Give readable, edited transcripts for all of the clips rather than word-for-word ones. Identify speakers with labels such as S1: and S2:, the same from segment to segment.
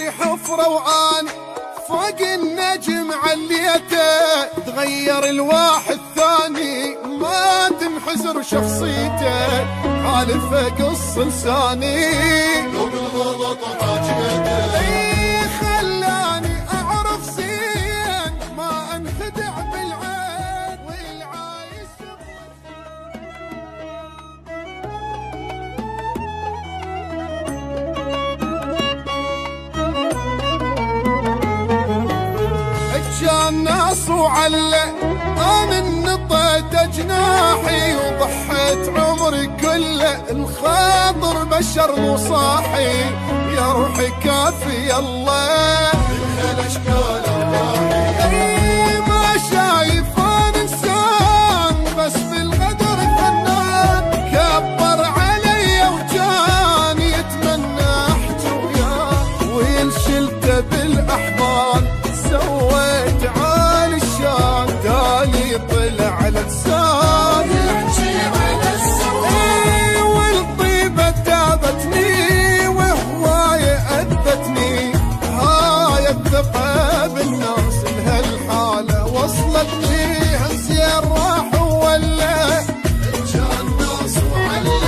S1: لي حفرة وعاني فوق النجم عليته، تغير الواحد ثاني ما تنحسر شخصيته، حالفه قص لساني
S2: وبالغلط حاجيته.
S1: خلاني اعرف زين ما انخدع بالعين والعايش. كان ناس وعلى انا نطيت جناحي وضحيت عمري كله، الخاطر بشر مو صاحي يا روحي كافي الله
S2: كل اشكال ارواحي.
S1: ما شايف انا انسان بس بالقدر فنان، كبر علي وجاني يتمنى احجي وياه وينشلته بالاحضان، سويت عالي الشان تالي طلع لسان
S2: يحكي على السواد.
S1: والطيبة تابتني وهواية أذتني، هاي الثقة بالناس لهالحالة وصلتني، هالزين راح ولا
S2: كان ناس وعلى.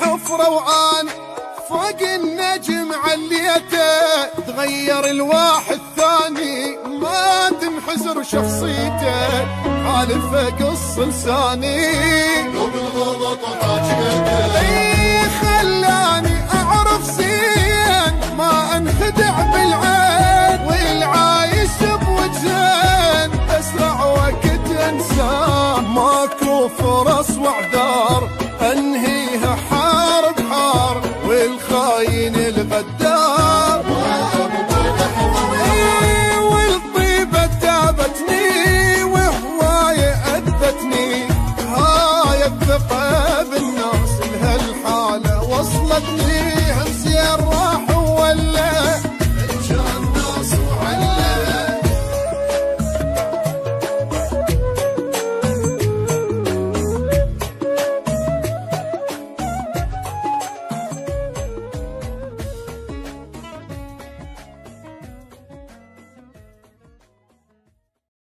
S1: حفرة وعاني فوق النجم عليته، تغير الواحد ثاني ما تنحسر شخصيته، حالفه قص لساني
S2: وبالغلط حاجيته.
S1: خلاني اعرف زين ما انخدع بالعين والعايش بوجهين، اسرع وقت انساه ماكو فرق